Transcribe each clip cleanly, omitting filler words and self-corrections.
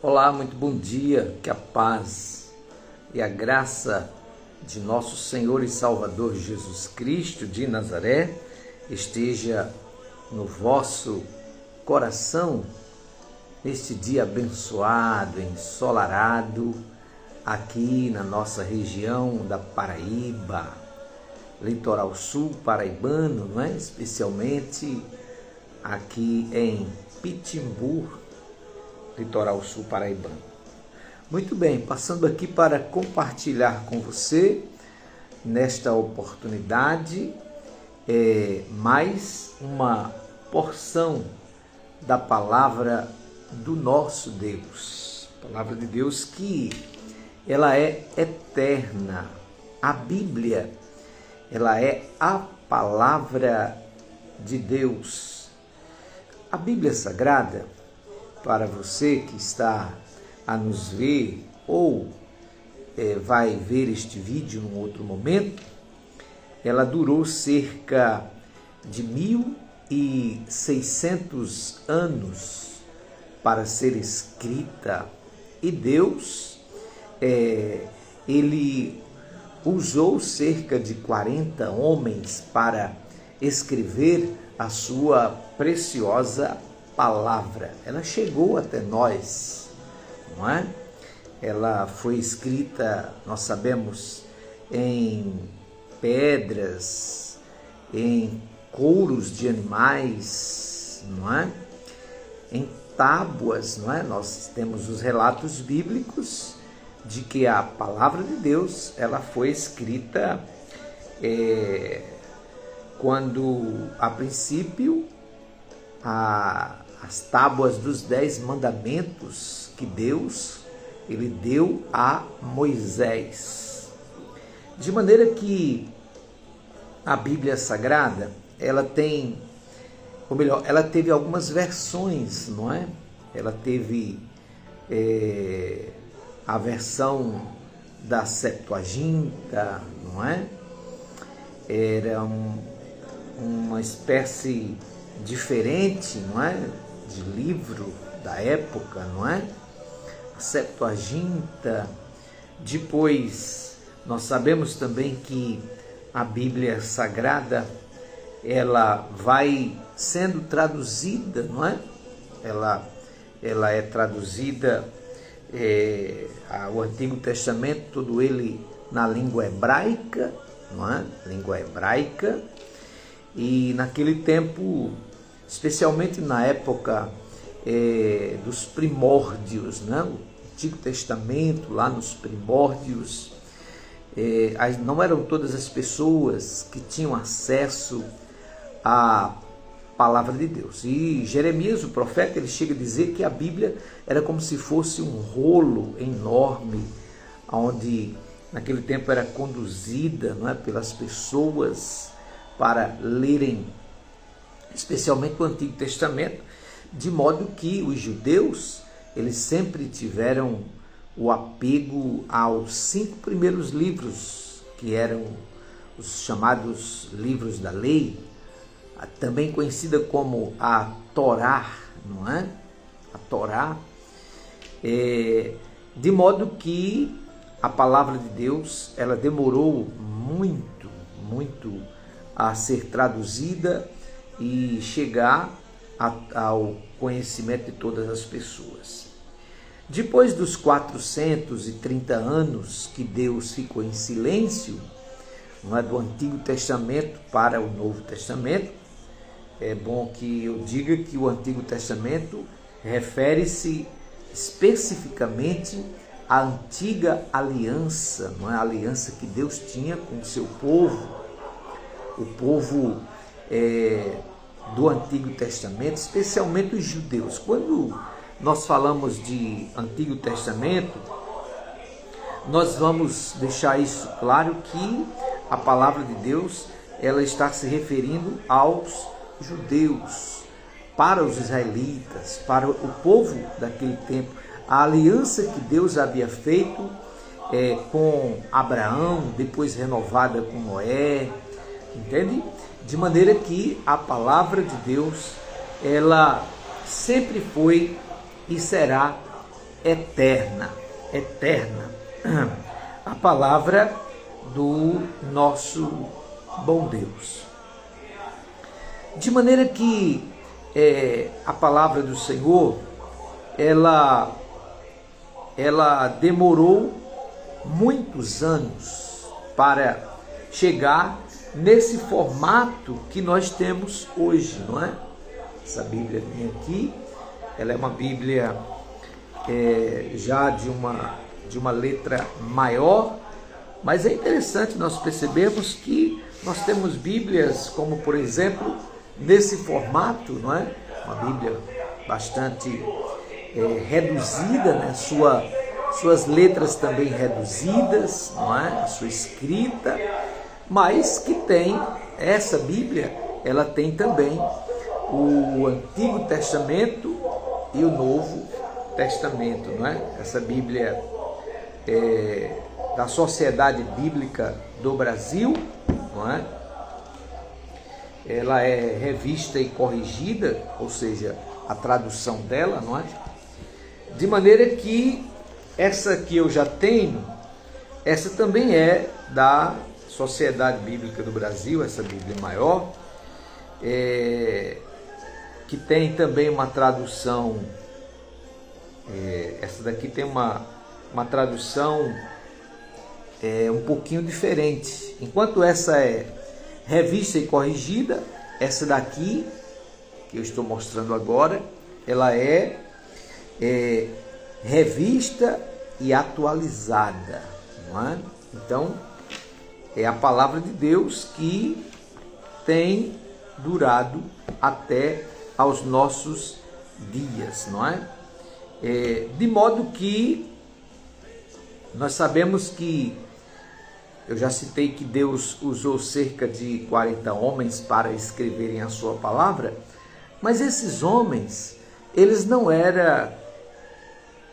Olá, muito bom dia, que a paz e a graça de nosso Senhor e Salvador Jesus Cristo de Nazaré esteja no vosso coração neste dia abençoado, ensolarado, aqui na nossa região da Paraíba, litoral sul paraibano, não é? Especialmente aqui em Pitimbu, litoral sul paraibano. Muito bem, passando aqui para compartilhar com você, nesta oportunidade, mais uma porção da palavra do nosso Deus. Palavra de Deus que ela é eterna. A Bíblia, ela é a palavra de Deus. A Bíblia Sagrada, para você que está a nos ver ou vai ver este vídeo num outro momento, ela durou cerca de 1.600 anos para ser escrita, e Deus, ele usou cerca de 40 homens para escrever a sua preciosa palavra. Ela chegou até nós, não é? Ela foi escrita, nós sabemos, em pedras, em couros de animais, não é? Em tábuas, não é? Nós temos os relatos bíblicos de que a palavra de Deus, ela foi escrita quando, a princípio, as tábuas dos 10 mandamentos que Deus ele deu a Moisés. De maneira que a Bíblia Sagrada, ela tem, ou melhor, ela teve algumas versões, não é? Ela teve a versão da Septuaginta, não é? Era uma espécie diferente, não é? De livro da época, não é? A Septuaginta. Depois, nós sabemos também que a Bíblia Sagrada, ela vai sendo traduzida, não é? Ela é traduzida, o Antigo Testamento, todo ele na língua hebraica, não é? Língua hebraica. E naquele tempo, especialmente na época dos primórdios, né? O Antigo Testamento, lá nos primórdios, não eram todas as pessoas que tinham acesso à palavra de Deus. E Jeremias, o profeta, ele chega a dizer que a Bíblia era como se fosse um rolo enorme, onde naquele tempo era conduzida, não é, pelas pessoas para lerem especialmente o Antigo Testamento, de modo que os judeus, eles sempre tiveram o apego aos 5 primeiros livros, que eram os chamados livros da lei, também conhecida como a Torá, não é? A Torá, de modo que a palavra de Deus, ela demorou muito a ser traduzida e chegar ao conhecimento de todas as pessoas. Depois dos 430 anos que Deus ficou em silêncio, não é, do Antigo Testamento para o Novo Testamento, é bom que eu diga que o Antigo Testamento refere-se especificamente à antiga aliança, não é? A aliança que Deus tinha com o seu povo, o povo do Antigo Testamento, especialmente os judeus. Quando nós falamos de Antigo Testamento, nós vamos deixar isso claro, que a palavra de Deus, ela está se referindo aos judeus, para os israelitas, para o povo daquele tempo. A aliança que Deus havia feito com Abraão, depois renovada com Noé, entende? De maneira que a palavra de Deus, ela sempre foi e será eterna. Eterna. A palavra do nosso bom Deus. De maneira que a palavra do Senhor, ela demorou muitos anos para chegar nesse formato que nós temos hoje, não é? Essa Bíblia minha aqui, ela é uma Bíblia já de uma letra maior, mas é interessante nós percebermos que nós temos Bíblias como, por exemplo, nesse formato, não é? Uma Bíblia bastante reduzida, né? Suas letras também reduzidas, não é? A sua escrita, mas que tem, essa Bíblia, ela tem também o Antigo Testamento e o Novo Testamento, não é? Essa Bíblia da Sociedade Bíblica do Brasil, não é? Ela é revista e corrigida, ou seja, a tradução dela, não é? De maneira que essa que eu já tenho, essa também é da Sociedade Bíblica do Brasil, essa Bíblia maior, que tem também uma tradução, essa daqui tem uma tradução um pouquinho diferente. Enquanto essa é revista e corrigida, essa daqui, que eu estou mostrando agora, ela é revista e atualizada, não é? Então, é a palavra de Deus que tem durado até aos nossos dias, não é? De modo que nós sabemos que, eu já citei que Deus usou cerca de 40 homens para escreverem a sua palavra, mas esses homens, eles não eram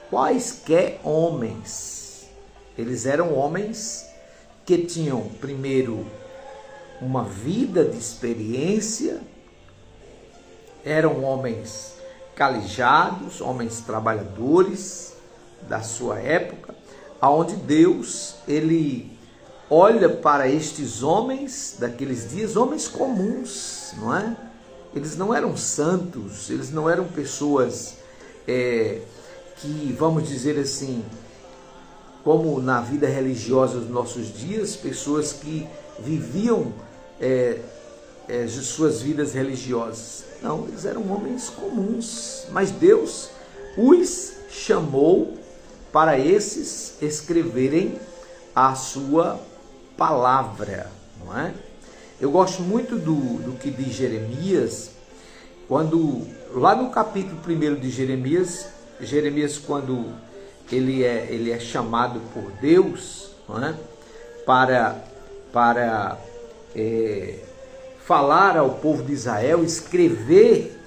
quaisquer homens. Eles eram homens que tinham, primeiro, uma vida de experiência, eram homens calijados, homens trabalhadores da sua época, aonde Deus, ele olha para estes homens daqueles dias, homens comuns, não é? Eles não eram santos, eles não eram pessoas que, vamos dizer assim, como na vida religiosa dos nossos dias, pessoas que viviam suas vidas religiosas. Não, eles eram homens comuns, mas Deus os chamou para esses escreverem a sua palavra, não é? Eu gosto muito do que diz Jeremias, quando, lá no capítulo 1 de Jeremias, quando ele é chamado por Deus, não é? para falar ao povo de Israel, escrever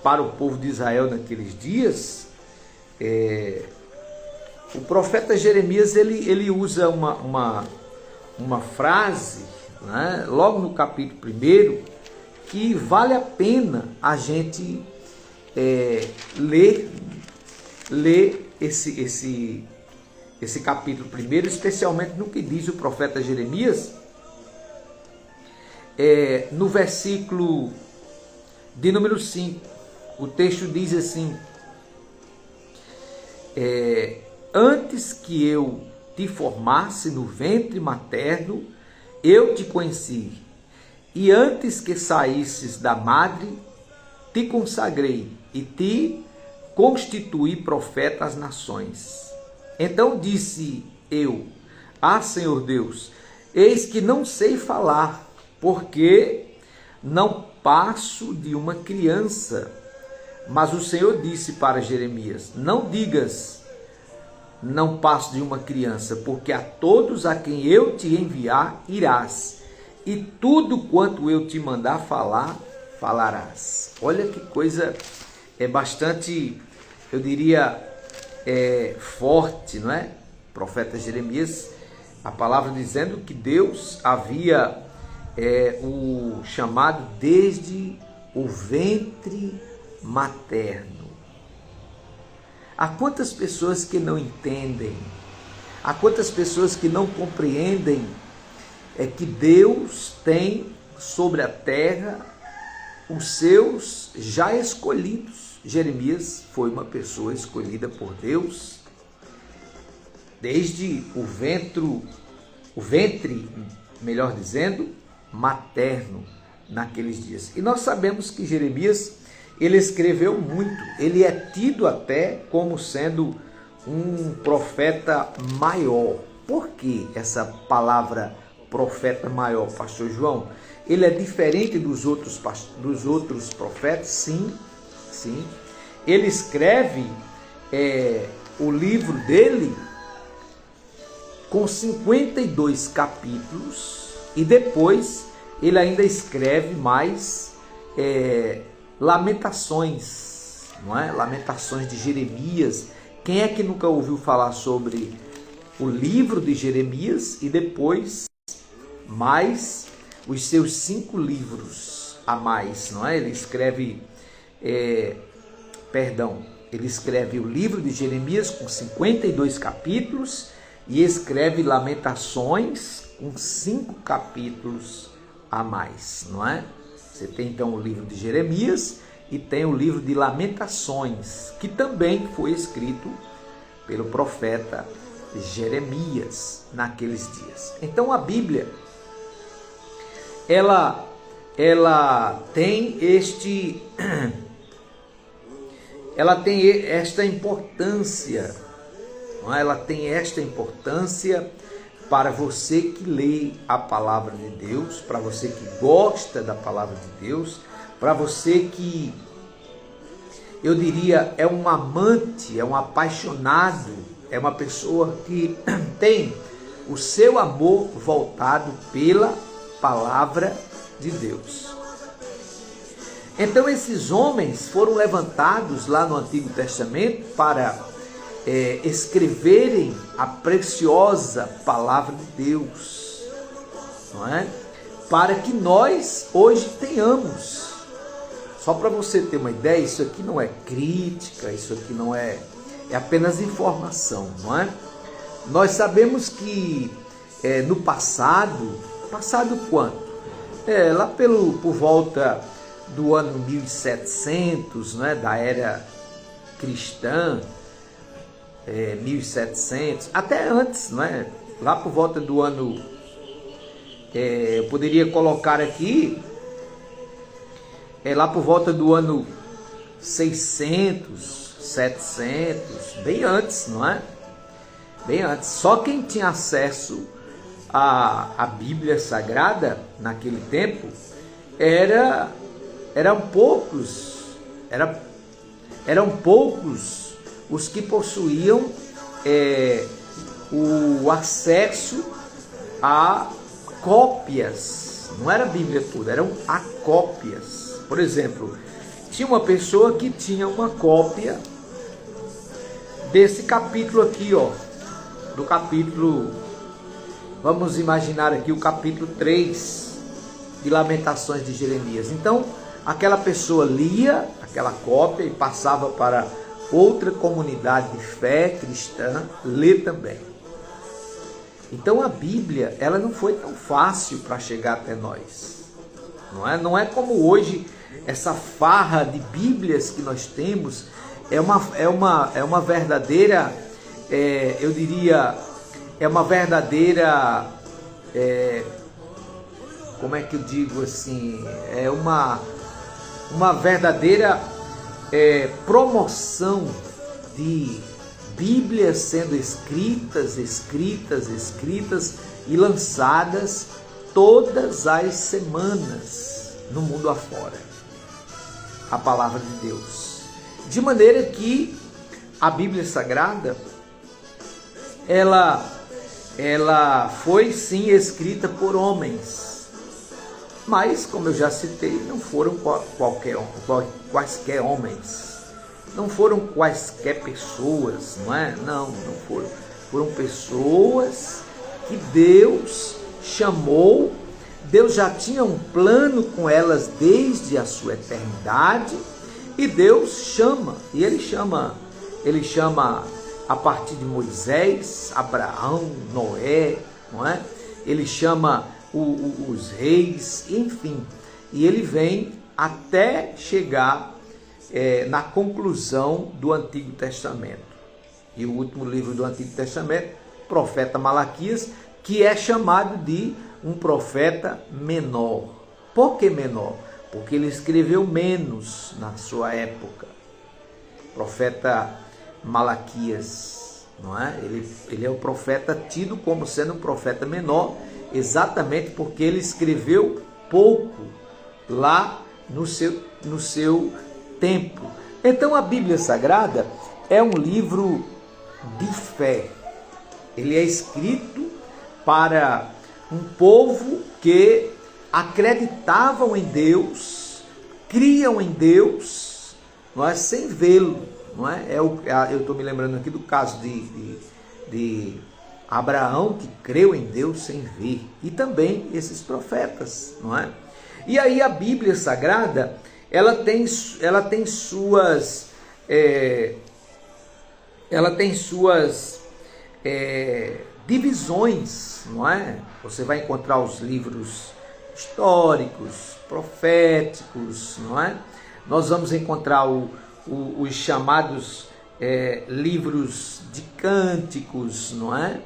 para o povo de Israel naqueles dias, o profeta Jeremias ele usa uma frase, né, logo no capítulo 1, que vale a pena a gente ler esse capítulo 1, especialmente no que diz o profeta Jeremias, no versículo de número 5. O texto diz assim: antes que eu te formasse no ventre materno, eu te conheci, e antes que saísses da madre, te consagrei e te constituí profeta às nações. Então disse eu: Senhor Deus, eis que não sei falar, porque não passo de uma criança. Mas o Senhor disse para Jeremias: não digas, não passo de uma criança, porque a todos a quem eu te enviar irás, e tudo quanto eu te mandar falar, falarás. Olha que coisa, bastante, eu diria, forte, não é? O profeta Jeremias, a palavra dizendo que Deus havia o chamado desde o ventre materno. Há quantas pessoas que não entendem, há quantas pessoas que não compreendem que Deus tem sobre a terra os seus já escolhidos. Jeremias foi uma pessoa escolhida por Deus desde o ventre, melhor dizendo, materno naqueles dias. E nós sabemos que Jeremias, ele escreveu muito, ele é tido até como sendo um profeta maior. Por que essa palavra profeta maior, pastor João? Ele é diferente dos outros profetas? Sim, sim. Ele escreve o livro dele com 52 capítulos e depois ele ainda escreve mais Lamentações, não é? Lamentações de Jeremias. Quem é que nunca ouviu falar sobre o livro de Jeremias e depois mais os seus 5 livros a mais, não é? Ele escreve, ele escreve o livro de Jeremias com 52 capítulos e escreve Lamentações com 5 capítulos a mais, não é? Você tem então o livro de Jeremias e tem o livro de Lamentações, que também foi escrito pelo profeta Jeremias naqueles dias. Então a Bíblia, ela tem esta importância, não é? Ela tem esta importância para você que lê a palavra de Deus, para você que gosta da palavra de Deus, para você que, eu diria, é um amante, é um apaixonado, é uma pessoa que tem o seu amor voltado pela palavra de Deus. Então esses homens foram levantados lá no Antigo Testamento para escreverem a preciosa palavra de Deus, não é? Para que nós hoje tenhamos. Só para você ter uma ideia, isso aqui não é crítica, isso aqui não é apenas informação, não é? Nós sabemos que no passado quanto? Lá por volta do ano 1700, não é? Da era cristã, 1700, até antes, não é? Lá por volta do ano, eu poderia colocar aqui, lá por volta do ano 600, 700, bem antes, não é? Bem antes. Só quem tinha acesso à Bíblia Sagrada naquele tempo eram poucos os que possuíam o acesso a cópias. Não era a Bíblia toda, eram a cópias. Por exemplo, tinha uma pessoa que tinha uma cópia desse capítulo aqui, ó, do capítulo, vamos imaginar aqui o capítulo 3 de Lamentações de Jeremias. Então, aquela pessoa lia aquela cópia e passava para outra comunidade de fé cristã ler também. Então a Bíblia, ela não foi tão fácil para chegar até nós. Não é como hoje, essa farra de Bíblias que nós temos, é uma verdadeira, eu diria, é uma verdadeira, como é que eu digo assim, é uma verdadeira promoção de Bíblias sendo escritas e lançadas todas as semanas no mundo afora. A palavra de Deus. De maneira que a Bíblia Sagrada, ela foi sim escrita por homens, mas, como eu já citei, não foram quaisquer homens, não foram quaisquer pessoas, não é? Não foram. Foram pessoas que Deus chamou. Deus já tinha um plano com elas desde a sua eternidade, e Deus chama, e Ele chama ele chama a partir de Moisés, Abraão, Noé, não é? Ele chama os reis, enfim, e ele vem até chegar na conclusão do Antigo Testamento. E o último livro do Antigo Testamento, profeta Malaquias, que é chamado de um profeta menor. Por que menor? Porque ele escreveu menos na sua época. Profeta Malaquias, não é? Ele é o profeta tido como sendo um profeta menor, exatamente porque ele escreveu pouco lá no seu tempo. Então a Bíblia Sagrada é um livro de fé. Ele é escrito para um povo que acreditavam em Deus, criam em Deus, não é, sem vê-lo, não é? Eu estou me lembrando aqui do caso de Abraão, que creu em Deus sem ver, e também esses profetas, não é? E aí a Bíblia Sagrada, ela tem suas divisões, não é? Você vai encontrar os livros históricos, proféticos, não é? Nós vamos encontrar os chamados livros de cânticos, não é?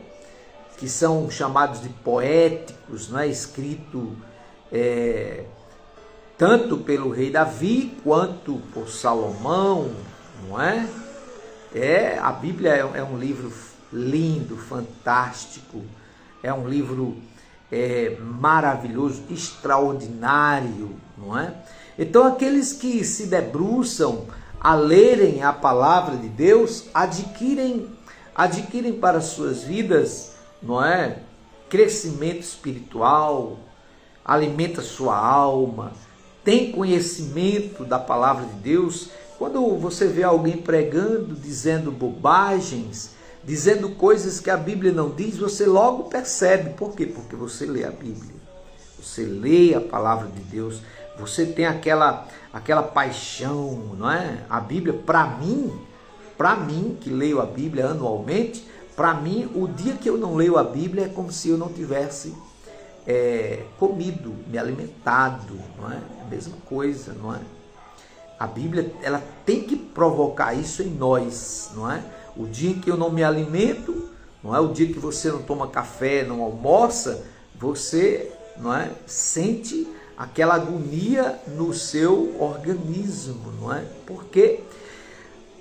Que são chamados de poéticos, não é? Escrito tanto pelo rei Davi quanto por Salomão, não é? A Bíblia é um livro lindo, fantástico, é um livro maravilhoso, extraordinário, não é? Então aqueles que se debruçam a lerem a palavra de Deus, adquirem para suas vidas, não é? Crescimento espiritual, alimenta sua alma, tem conhecimento da palavra de Deus. Quando você vê alguém pregando, dizendo bobagens, dizendo coisas que a Bíblia não diz, você logo percebe. Por quê? Porque você lê a Bíblia. Você lê a palavra de Deus. Você tem aquela paixão, não é? A Bíblia, para mim que leio a Bíblia anualmente, para mim, o dia que eu não leio a Bíblia é como se eu não tivesse comido, me alimentado, não é? A mesma coisa, não é? A Bíblia, ela tem que provocar isso em nós, não é? O dia em que eu não me alimento, não é? O dia que você não toma café, não almoça, você, não é? Sente aquela agonia no seu organismo, não é? Por quê?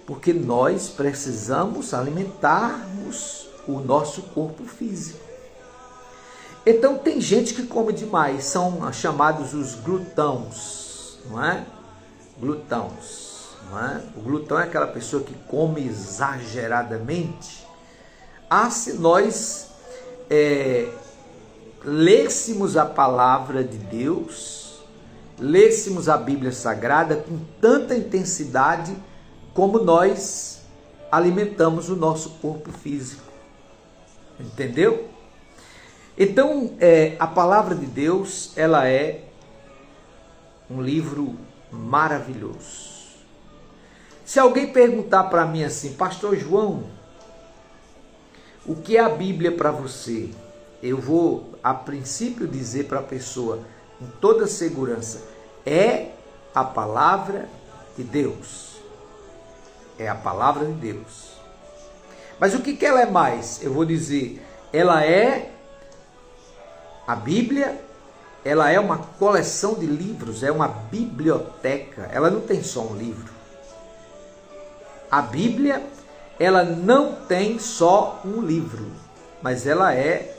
Porque nós precisamos alimentarmos o nosso corpo físico. Então tem gente que come demais, são chamados os glutões, não é? Glutões, não é? O glutão é aquela pessoa que come exageradamente. Se nós lêssemos a palavra de Deus, lêssemos a Bíblia Sagrada com tanta intensidade como nós alimentamos o nosso corpo físico. Entendeu? Então, a palavra de Deus, ela é um livro maravilhoso. Se alguém perguntar para mim assim, Pastor João, o que é a Bíblia para você? Eu vou, a princípio, dizer para a pessoa, com toda segurança, é a palavra de Deus. É a palavra de Deus. Mas o que ela é mais? Eu vou dizer, ela é a Bíblia, ela é uma coleção de livros, é uma biblioteca, ela não tem só um livro. A Bíblia, ela não tem só um livro, mas ela é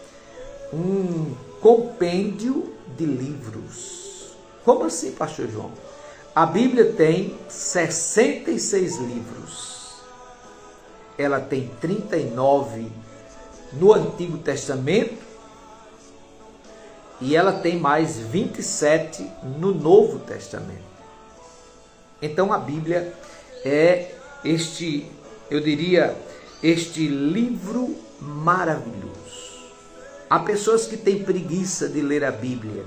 um compêndio de livros. Como assim, Pastor João? A Bíblia tem 66 livros. Ela tem 39 no Antigo Testamento e ela tem mais 27 no Novo Testamento. Então a Bíblia é este livro maravilhoso. Há pessoas que têm preguiça de ler a Bíblia.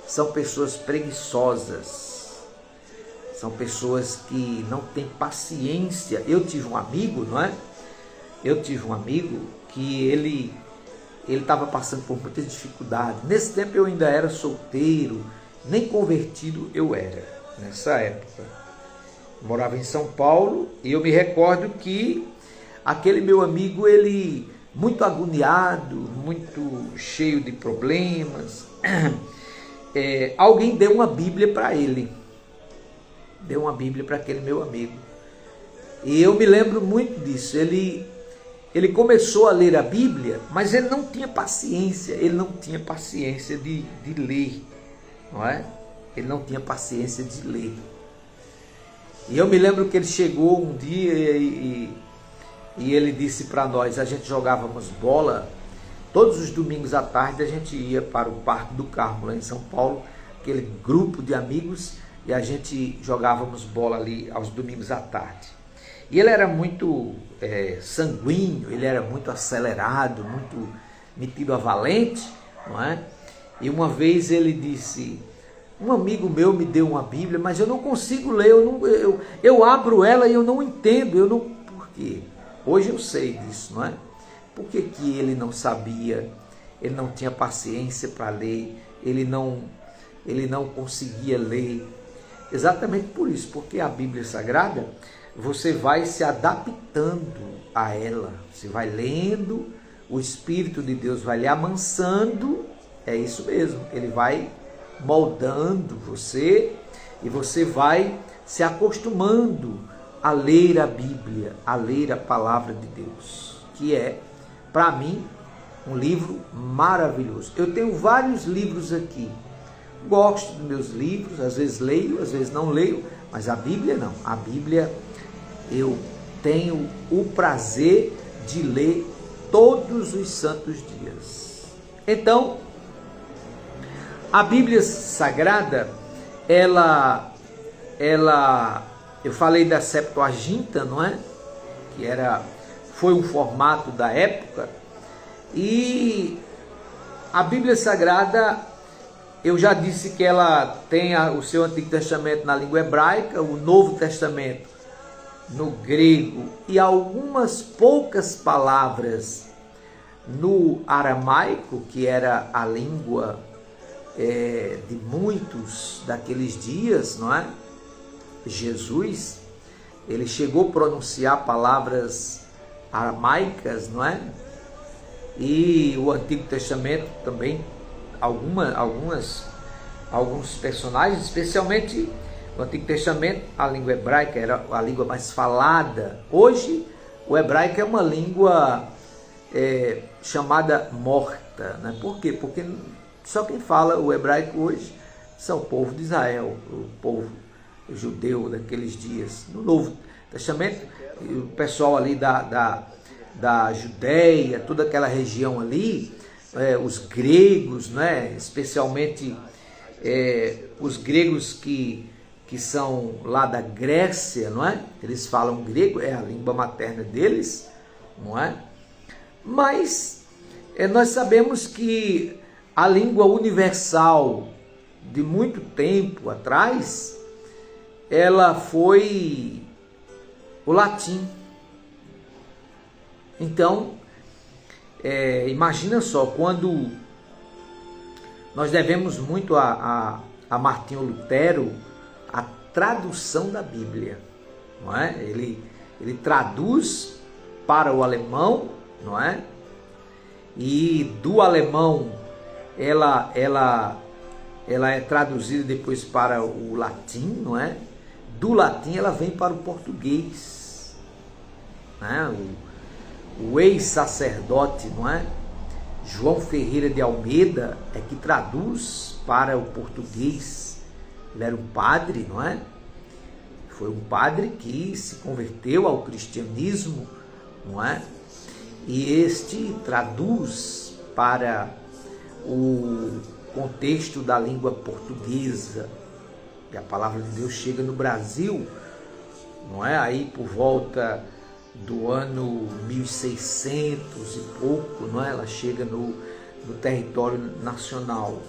São pessoas preguiçosas. São pessoas que não têm paciência. Eu tive um amigo, não é? Eu tive um amigo que ele estava passando por muitas dificuldades. Nesse tempo eu ainda era solteiro, nem convertido eu era, nessa época. Eu morava em São Paulo e eu me recordo que aquele meu amigo, ele muito agoniado, muito cheio de problemas, alguém deu uma Bíblia para ele. Deu uma Bíblia para aquele meu amigo. E eu me lembro muito disso. Ele começou a ler a Bíblia, mas ele não tinha paciência. Ele não tinha paciência de ler, não é? Ele não tinha paciência de ler. E eu me lembro que ele chegou um dia e ele disse para nós, a gente jogávamos bola, todos os domingos à tarde a gente ia para o Parque do Carmo, lá em São Paulo, aquele grupo de amigos, e a gente jogávamos bola ali aos domingos à tarde. E ele era muito sanguíneo, ele era muito acelerado, muito metido a valente, não é? E uma vez ele disse, um amigo meu me deu uma Bíblia, mas eu não consigo ler, eu abro ela e eu não entendo, por quê? Hoje eu sei disso, não é? Por que que ele não sabia, ele não tinha paciência para ler, ele não conseguia ler? Exatamente por isso, porque a Bíblia Sagrada, você vai se adaptando a ela, você vai lendo, o Espírito de Deus vai lhe amansando, é isso mesmo, ele vai moldando você e você vai se acostumando a ler a Bíblia, a ler a Palavra de Deus, que é, para mim, um livro maravilhoso. Eu tenho vários livros aqui, gosto dos meus livros, às vezes leio, às vezes não leio, mas a Bíblia não. A Bíblia eu tenho o prazer de ler todos os santos dias. Então, a Bíblia Sagrada, eu falei da Septuaginta, não é? Que foi um formato da época, e a Bíblia Sagrada, eu já disse que ela tem o seu Antigo Testamento na língua hebraica, o Novo Testamento no grego e algumas poucas palavras no aramaico, que era a língua de muitos daqueles dias, não é? Jesus, ele chegou a pronunciar palavras aramaicas, não é? E o Antigo Testamento também, alguns personagens, especialmente o Antigo Testamento, a língua hebraica era a língua mais falada. Hoje, o hebraico é uma língua chamada morta, né? Por quê? Porque só quem fala o hebraico hoje são o povo de Israel, o povo judeu daqueles dias. No Novo Testamento, o pessoal ali da Judéia, toda aquela região ali, os gregos, né? Especialmente os gregos que são lá da Grécia, não é? Eles falam grego, é a língua materna deles, não é? Mas nós sabemos que a língua universal de muito tempo atrás, ela foi o latim. Então, imagina só, quando nós devemos muito a Martinho Lutero a tradução da Bíblia, não é? Ele traduz para o alemão, não é? E do alemão ela é traduzida depois para o latim, não é? Do latim ela vem para o português, né? O ex-sacerdote, não é? João Ferreira de Almeida é que traduz para o português. Ele era um padre, não é? Foi um padre que se converteu ao cristianismo, não é? E este traduz para o contexto da língua portuguesa. E a palavra de Deus chega no Brasil, não é? Aí por volta do ano 1600 e pouco, não é? Ela chega no território nacional.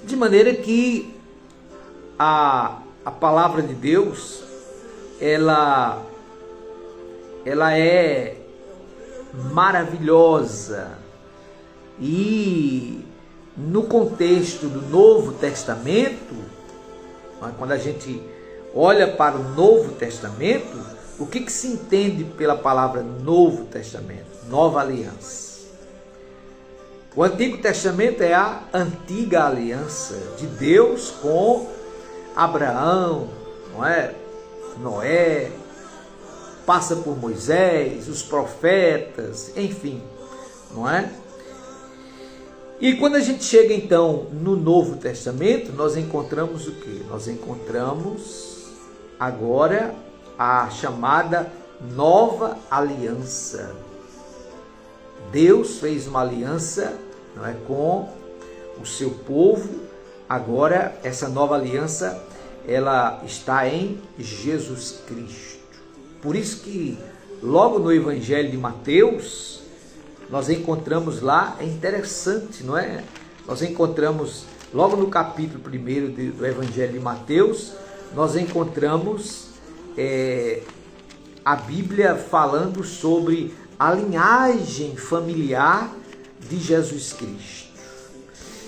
De maneira que a a palavra de Deus, ela é maravilhosa. E no contexto do Novo Testamento, quando a gente olha para o Novo Testamento, o que se entende pela palavra Novo Testamento? Nova aliança. O Antigo Testamento é a antiga aliança de Deus com Abraão, não é? Noé, passa por Moisés, os profetas, enfim, não é? E quando a gente chega então no Novo Testamento, nós encontramos o quê? Nós encontramos agora a chamada Nova Aliança. Deus fez uma aliança, não é, com o seu povo. Agora essa nova aliança, ela está em Jesus Cristo. Por isso que logo no Evangelho de Mateus, nós encontramos lá, é interessante, não é? Nós encontramos logo no capítulo 1 do Evangelho de Mateus, nós encontramos a Bíblia falando sobre a linhagem familiar de Jesus Cristo.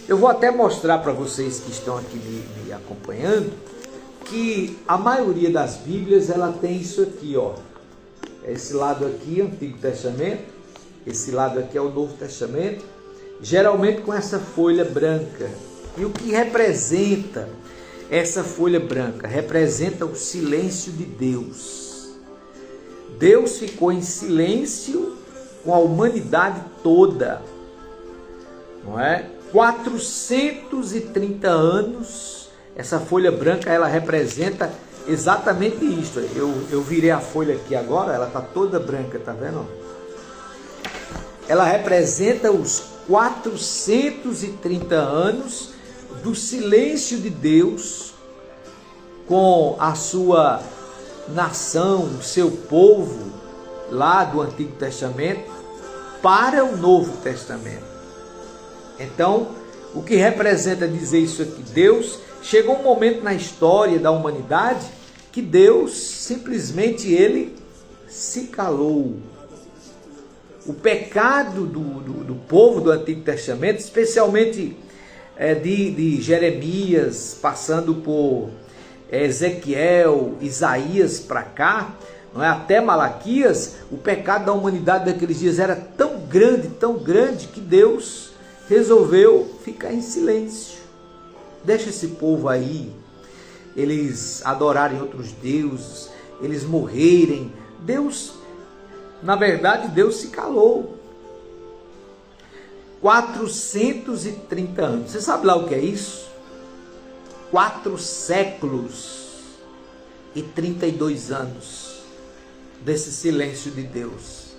Eu vou até mostrar para vocês que estão aqui me acompanhando, que a maioria das Bíblias, ela tem isso aqui, ó. Esse lado aqui é o Antigo Testamento, esse lado aqui é o Novo Testamento, geralmente com essa folha branca. E o que representa essa folha branca? Representa o silêncio de Deus. Deus ficou em silêncio com a humanidade toda, não é? 430 anos, essa folha branca, ela representa exatamente isso. Eu virei a folha aqui agora, ela está toda branca, tá vendo? Ela representa os 430 anos do silêncio de Deus com a sua nação, o seu povo lá do Antigo Testamento para o Novo Testamento. Então, o que representa dizer isso aqui? Deus, chegou um momento na história da humanidade que Deus simplesmente ele se calou. O pecado do povo do Antigo Testamento, especialmente de Jeremias, passando por Ezequiel, Isaías para cá, não é? Até Malaquias, o pecado da humanidade daqueles dias era tão grande, que Deus resolveu ficar em silêncio. Deixa esse povo aí, eles adorarem outros deuses, eles morrerem. Deus, na verdade, Deus se calou. 430 anos. Você sabe lá o que é isso? 4 séculos e 32 anos desse silêncio de Deus.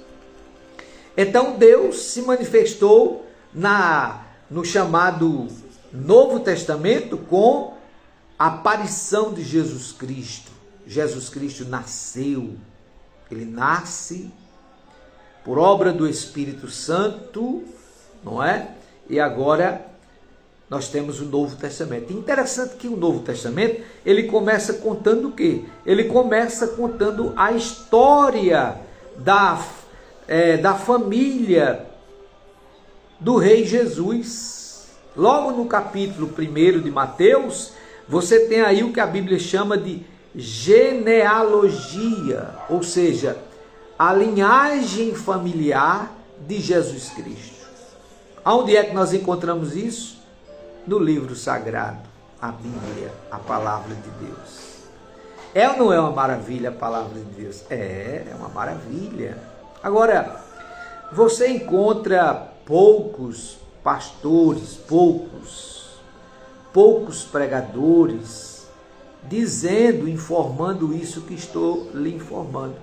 Então Deus se manifestou no chamado Novo Testamento com a aparição de Jesus Cristo. Jesus Cristo nasceu. Ele nasce por obra do Espírito Santo, não é? E agora nós temos o Novo Testamento. Interessante que o Novo Testamento, ele começa contando o quê? Ele começa contando a história da família do Rei Jesus. Logo no capítulo 1 de Mateus, você tem aí o que a Bíblia chama de genealogia, ou seja, a linhagem familiar de Jesus Cristo. Aonde é que nós encontramos isso? No livro sagrado, a Bíblia, a palavra de Deus. É ou não é uma maravilha a palavra de Deus? É uma maravilha. Agora, você encontra poucos pastores, poucos pregadores dizendo, informando isso que estou lhe informando.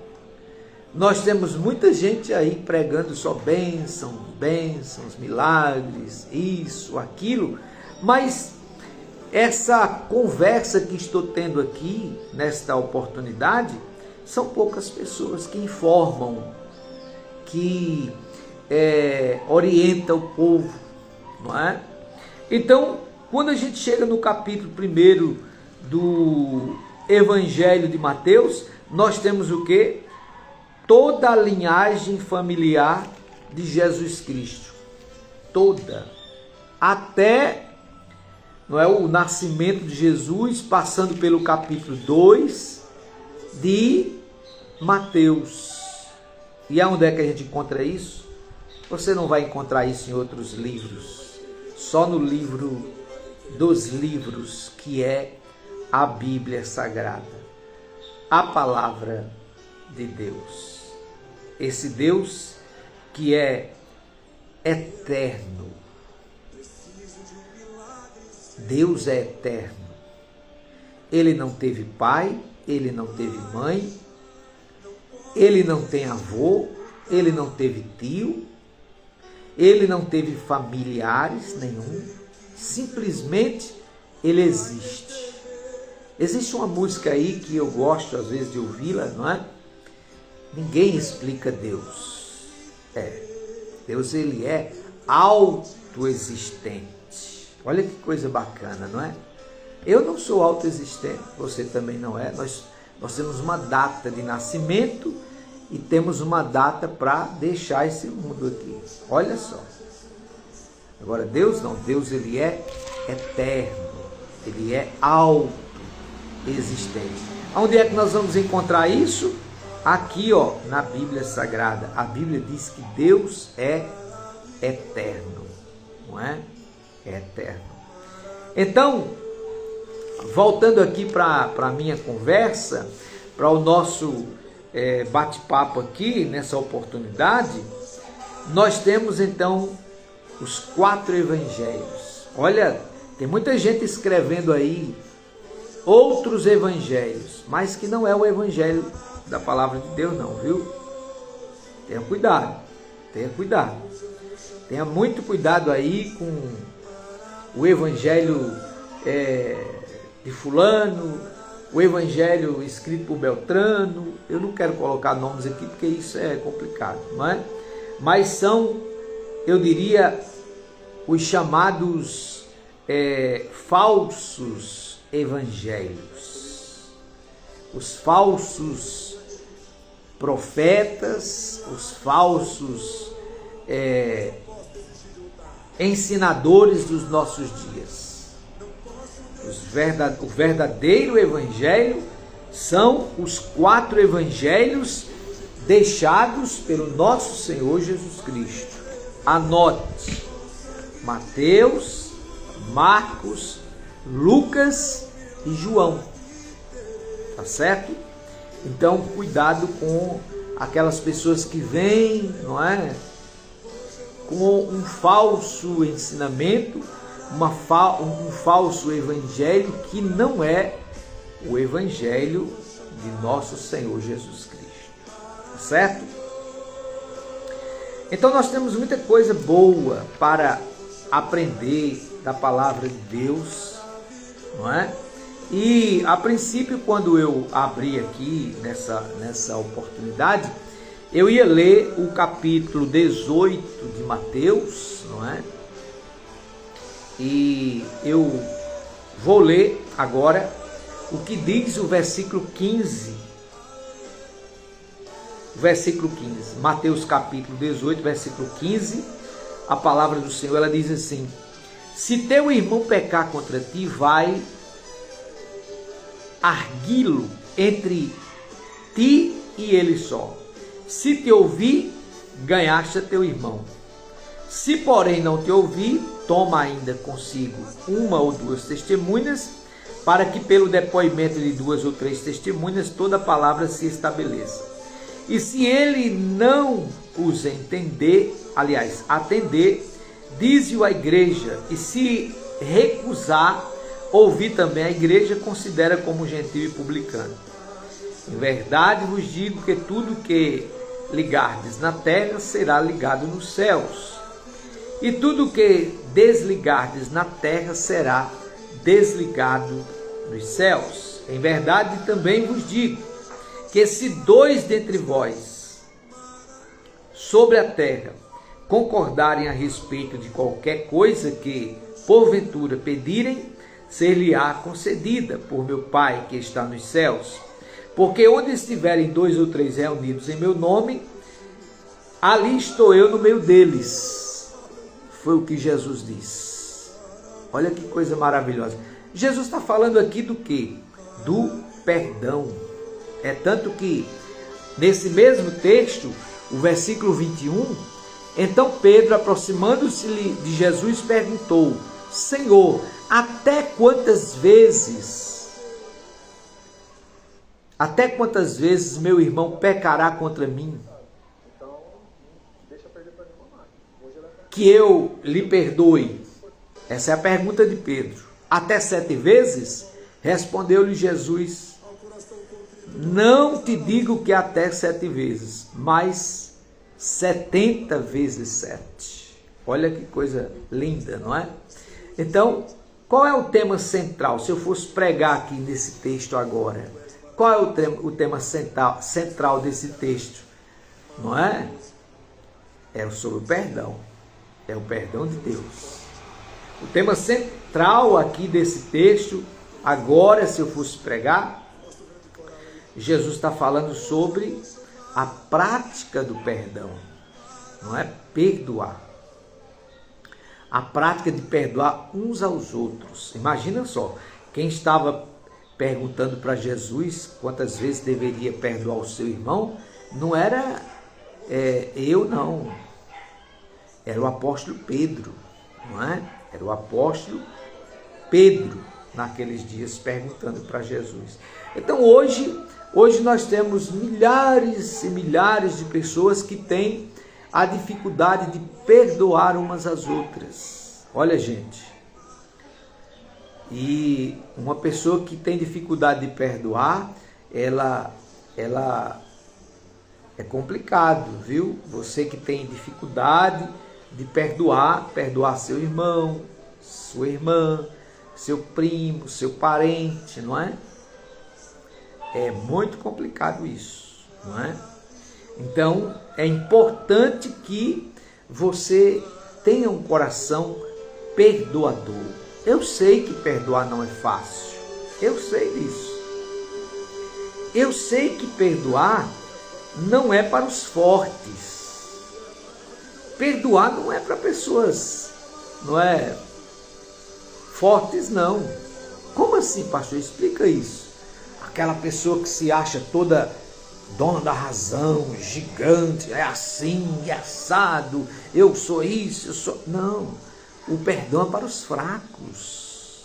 Nós temos muita gente aí pregando só bênçãos, milagres, isso, aquilo, mas essa conversa que estou tendo aqui, nesta oportunidade, são poucas pessoas que informam, que orientam o povo, não é? Então, quando a gente chega no capítulo 1 do Evangelho de Mateus, nós temos o quê? Toda a linhagem familiar de Jesus Cristo. Toda. Até, não é, o nascimento de Jesus, passando pelo capítulo 2 de Mateus. E aonde é que a gente encontra isso? Você não vai encontrar isso em outros livros. Só no livro dos livros, que é a Bíblia Sagrada. A palavra de Deus. Esse Deus que é eterno. Deus é eterno. Ele não teve pai, ele não teve mãe, ele não tem avô, ele não teve tio, ele não teve familiares nenhum. Simplesmente ele existe. Existe uma música aí que eu gosto às vezes de ouvi-la, não é? Ninguém explica Deus. Deus, ele é autoexistente. Olha que coisa bacana, não é? Eu não sou autoexistente, você também não é. Nós temos uma data de nascimento e temos uma data para deixar esse mundo aqui. Olha só. Agora Deus não, Deus ele é eterno, ele é autoexistente. Onde é que nós vamos encontrar isso? Aqui, ó, na Bíblia Sagrada. A Bíblia diz que Deus é eterno, não é? É eterno. Então, voltando aqui para a minha conversa, para o nosso bate-papo aqui, nessa oportunidade, nós temos então os 4 evangelhos. Olha, tem muita gente escrevendo aí outros evangelhos, mas que não é o evangelho da palavra de Deus não, viu? Tenha cuidado, tenha cuidado. Tenha muito cuidado aí com o evangelho de fulano, o evangelho escrito por Beltrano. Eu não quero colocar nomes aqui porque isso é complicado, não é? Mas são, eu diria, os chamados falsos evangelhos. Os falsos profetas, os falsos ensinadores dos nossos dias. O verdadeiro evangelho são os 4 evangelhos deixados pelo nosso Senhor Jesus Cristo. Anote: Mateus, Marcos, Lucas e João. Tá certo? Então, cuidado com aquelas pessoas que vêm, não é? Com um falso ensinamento, um falso evangelho que não é o evangelho de nosso Senhor Jesus Cristo. Tá certo? Então nós temos muita coisa boa para aprender da palavra de Deus, não é? E a princípio, quando eu abri aqui nessa oportunidade, eu ia ler o capítulo 18 de Mateus, não é? E eu vou ler agora o que diz o versículo 15. Versículo 15. Mateus capítulo 18, versículo 15. A palavra do Senhor, ela diz assim: se teu irmão pecar contra ti, vai arguí-lo entre ti e ele só. Se te ouvir, ganhaste a teu irmão. Se porém não te ouvir, toma ainda consigo 1 ou 2 testemunhas, para que pelo depoimento de 2 ou 3 testemunhas toda a palavra se estabeleça. E se ele não os atender, dize-o à igreja, e se recusar ouvir também a igreja, considera como gentio e publicano. Em verdade vos digo que tudo que ligardes na terra será ligado nos céus, e tudo que desligardes na terra será desligado nos céus. Em verdade também vos digo que se 2 dentre vós sobre a terra concordarem a respeito de qualquer coisa que porventura pedirem, ser-lhe-á concedida por meu Pai que está nos céus. Porque onde estiverem 2 ou 3 reunidos em meu nome, ali estou eu no meio deles. Foi o que Jesus disse. Olha que coisa maravilhosa. Jesus está falando aqui do quê? Do perdão. É tanto que, nesse mesmo texto, o versículo 21, então Pedro, aproximando-se de Jesus, perguntou: Senhor, até quantas vezes meu irmão pecará contra mim, que eu lhe perdoe? Essa é a pergunta de Pedro. Até 7 vezes? Respondeu-lhe Jesus: não te digo que até 7 vezes, mas 70 vezes 7. Olha que coisa linda, não é? Então, qual é o tema central? Se eu fosse pregar aqui nesse texto agora, qual é o tema central desse texto? Não é? É sobre o perdão. É o perdão de Deus. O tema central aqui desse texto, agora, se eu fosse pregar, Jesus está falando sobre a prática do perdão. Não é perdoar. A prática de perdoar uns aos outros. Imagina só, quem estava perguntando para Jesus quantas vezes deveria perdoar o seu irmão, não era eu não. Era o apóstolo Pedro, não é? Era o apóstolo Pedro, naqueles dias, perguntando para Jesus. Então hoje nós temos milhares e milhares de pessoas que têm a dificuldade de perdoar umas às outras. Olha, gente, e uma pessoa que tem dificuldade de perdoar, ela é complicado, viu? Você que tem dificuldade de perdoar seu irmão, sua irmã, seu primo, seu parente, não é? É muito complicado isso, não é? Então, é importante que você tenha um coração perdoador. Eu sei que perdoar não é fácil. Eu sei disso. Eu sei que perdoar não é para os fortes. Perdoar não é para pessoas, não é fortes, não. Como assim, pastor? Explica isso. Aquela pessoa que se acha toda dona da razão, gigante, é assim, é assado, eu sou isso, eu sou... Não, o perdão é para os fracos.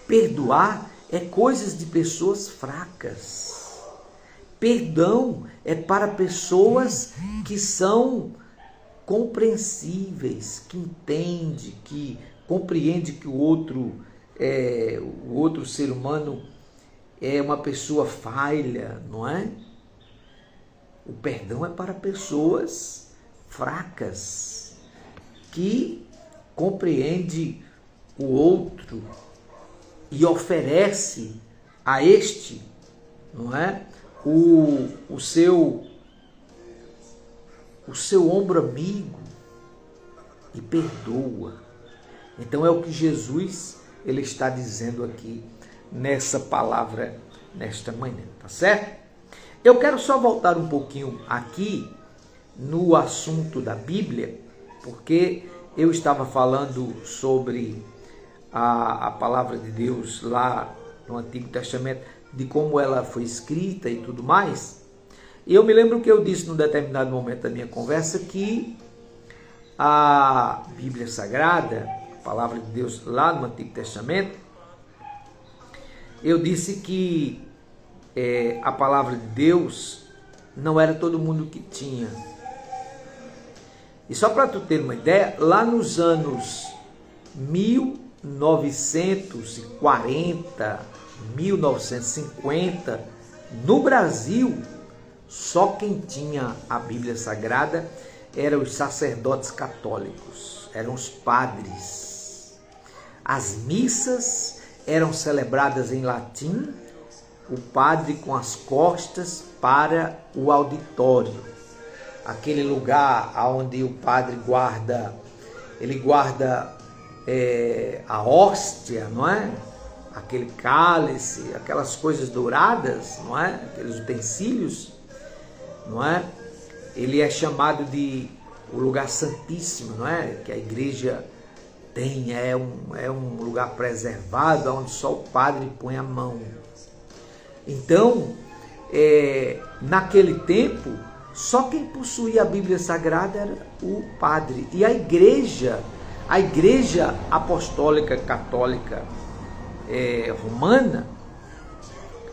Perdoar é coisas de pessoas fracas. Perdão é para pessoas que são compreensíveis, que entendem, que compreendem que o outro ser humano é uma pessoa falha, não é? O perdão é para pessoas fracas, que compreende o outro e oferece a este, não é? O seu ombro amigo e perdoa. Então é o que Jesus ele está dizendo aqui nessa palavra nesta manhã, tá certo? Eu quero só voltar um pouquinho aqui no assunto da Bíblia, porque eu estava falando sobre a palavra de Deus lá no Antigo Testamento, de como ela foi escrita e tudo mais. E eu me lembro que eu disse num determinado momento da minha conversa que a Bíblia Sagrada, a palavra de Deus lá no Antigo Testamento, eu disse que a palavra de Deus não era todo mundo que tinha. E só para tu ter uma ideia, lá nos anos 1940, 1950, no Brasil, só quem tinha a Bíblia Sagrada eram os sacerdotes católicos, eram os padres. As missas eram celebradas em latim, o padre com as costas para o auditório, aquele lugar onde o padre guarda a hóstia, não é? Aquele cálice, aquelas coisas douradas, não é? Aqueles utensílios, não é? Ele é chamado de o lugar santíssimo, não é? Que a igreja tem, é um lugar preservado, onde só o padre põe a mão. Então, naquele tempo, só quem possuía a Bíblia Sagrada era o padre. E a igreja apostólica católica romana,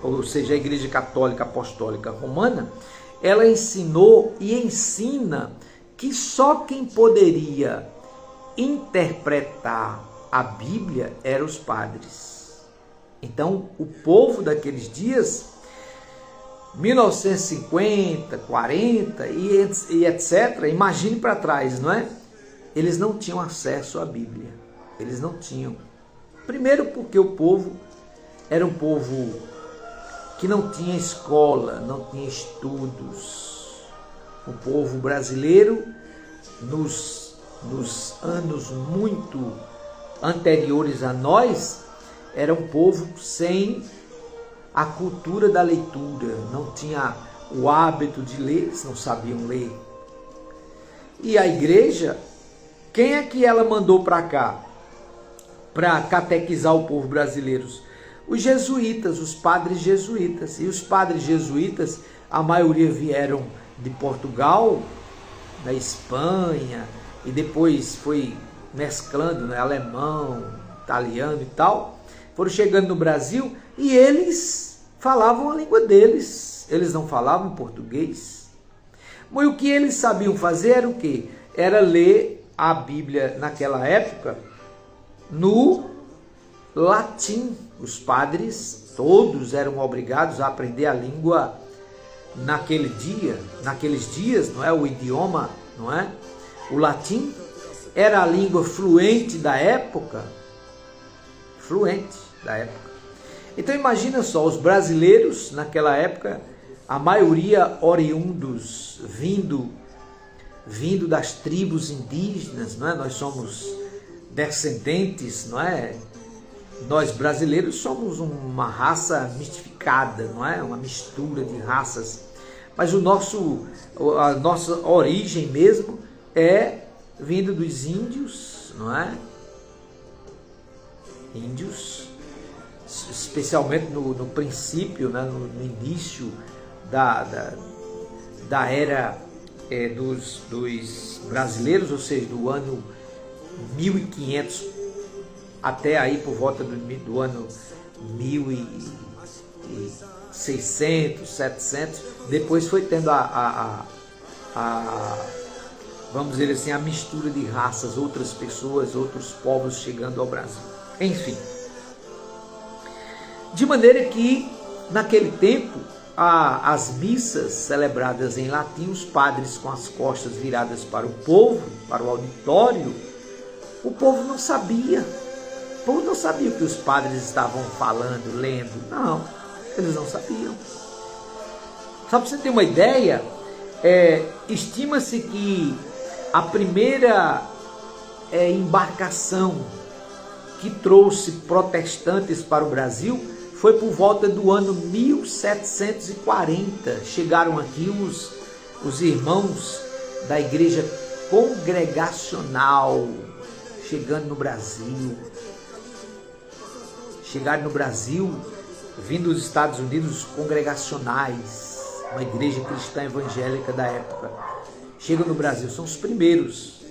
ou seja, a igreja católica apostólica romana, ela ensinou e ensina que só quem poderia interpretar a Bíblia eram os padres. Então, o povo daqueles dias, 1950, 40 e etc., imagine para trás, não é? Eles não tinham acesso à Bíblia. Eles não tinham. Primeiro porque o povo era um povo que não tinha escola, não tinha estudos. O povo brasileiro, nos anos muito anteriores a nós, era um povo sem a cultura da leitura, não tinha o hábito de ler, eles não sabiam ler. E a igreja, quem é que ela mandou para cá para catequizar o povo brasileiro? Os jesuítas, os padres jesuítas. E os padres jesuítas, a maioria vieram de Portugal, da Espanha, e depois foi mesclando, né, alemão, italiano e tal, foram chegando no Brasil e eles falavam a língua deles, eles não falavam português. Mas o que eles sabiam fazer era o quê? Era ler a Bíblia naquela época no latim. Os padres todos eram obrigados a aprender a língua naqueles dias, não é? O idioma, não é? O latim era a língua fluente da época. Então imagina só, os brasileiros naquela época, a maioria oriundos, vindo das tribos indígenas, não é? Nós somos descendentes, não é? Nós brasileiros somos uma raça mistificada, não é? Uma mistura de raças. Mas a nossa origem mesmo é vindo dos índios, não é? Índios, especialmente no princípio, né? no início da era dos brasileiros, ou seja, do ano 1500 até aí por volta do ano 1600, 700, depois foi tendo vamos dizer assim, a mistura de raças, outras pessoas, outros povos chegando ao Brasil. Enfim, de maneira que naquele tempo as missas celebradas em latim, os padres com as costas viradas para o povo, para o auditório, o povo não sabia. O povo não sabia o que os padres estavam falando, lendo. Não, eles não sabiam. Só para você ter uma ideia, estima-se que a primeira embarcação que trouxe protestantes para o Brasil foi por volta do ano 1740. Chegaram aqui os irmãos da igreja congregacional, chegando no Brasil. Chegaram no Brasil, vindo dos Estados Unidos, os congregacionais, uma igreja cristã evangélica da época. Chegam no Brasil, são os primeiros.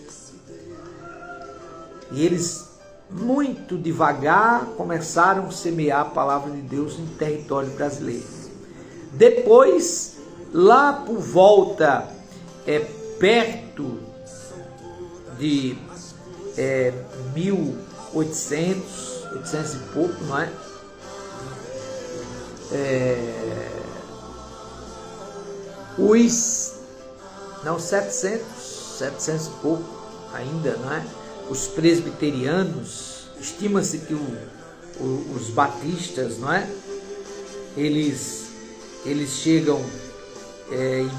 E eles, muito devagar, começaram a semear a palavra de Deus no território brasileiro. Depois, lá por volta, perto de 1800 e pouco, não é? 700 e pouco ainda, não é? Os presbiterianos, estima-se que os batistas, não é? Eles chegam em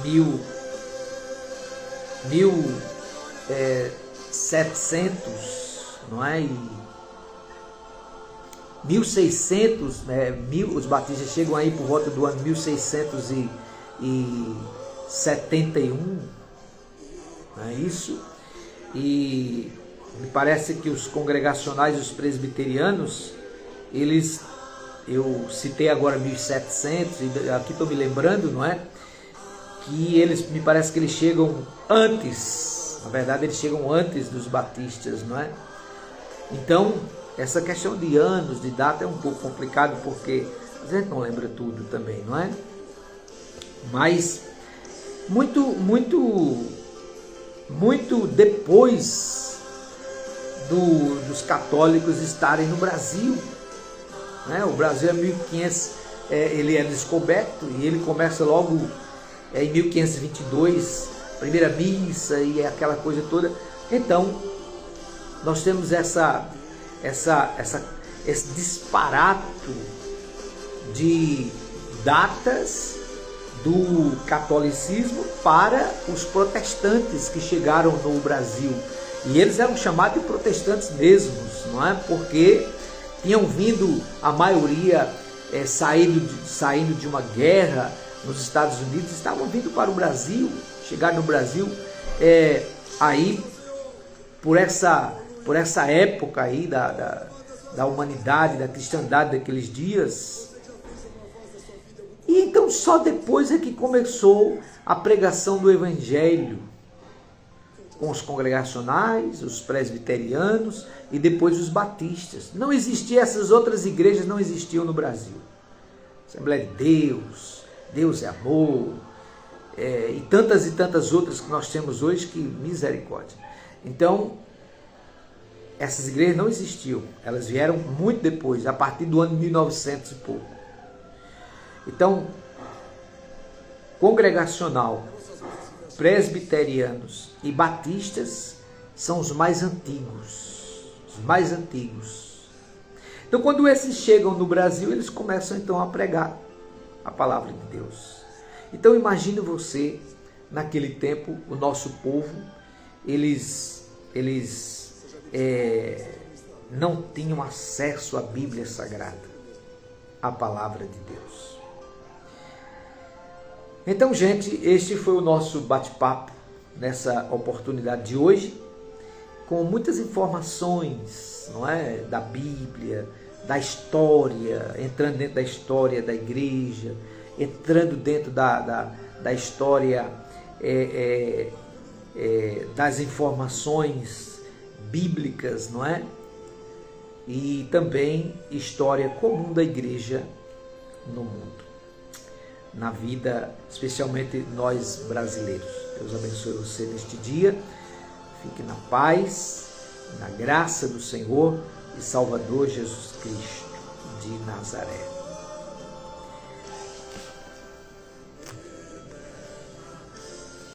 1700 não é? E 1600, né, os batistas chegam aí por volta do ano 1671, não é isso? E me parece que os congregacionais e os presbiterianos, eu citei agora 1700, e aqui estou me lembrando, não é? Que eles, me parece que eles chegam antes, na verdade eles chegam antes dos batistas, não é? Então, essa questão de anos, de data é um pouco complicado, porque a gente não lembra tudo também, não é? Mas muito depois dos católicos estarem no Brasil, né? O Brasil é 1500, ele é descoberto e ele começa logo em 1522, primeira missa e aquela coisa toda. Então, nós temos esse disparato de datas do catolicismo para os protestantes que chegaram no Brasil. E eles eram chamados de protestantes mesmos, não é? Porque tinham vindo, a maioria saindo de uma guerra nos Estados Unidos, estavam vindo para o Brasil, chegaram no Brasil aí por essa época aí da humanidade, da cristandade daqueles dias. E então só depois é que começou a pregação do Evangelho, com os congregacionais, os presbiterianos e depois os batistas. Não existia, essas outras igrejas não existiam no Brasil. Assembleia de Deus, Deus é amor, e tantas outras que nós temos hoje, que misericórdia. Então, essas igrejas não existiam, elas vieram muito depois, a partir do ano 1900 e pouco. Então, congregacional, presbiterianos e batistas são os mais antigos, Então, quando esses chegam no Brasil, eles começam então a pregar a palavra de Deus. Então, imagine você, naquele tempo, o nosso povo, eles não tinham acesso à Bíblia Sagrada, à palavra de Deus. Então, gente, este foi o nosso bate-papo nessa oportunidade de hoje, com muitas informações, não é, da Bíblia, da história, entrando dentro da história da igreja, entrando dentro da história das informações bíblicas, não é? E também história comum da igreja no mundo, na vida, especialmente nós brasileiros. Deus abençoe você neste dia, fique na paz, na graça do Senhor e Salvador Jesus Cristo de Nazaré.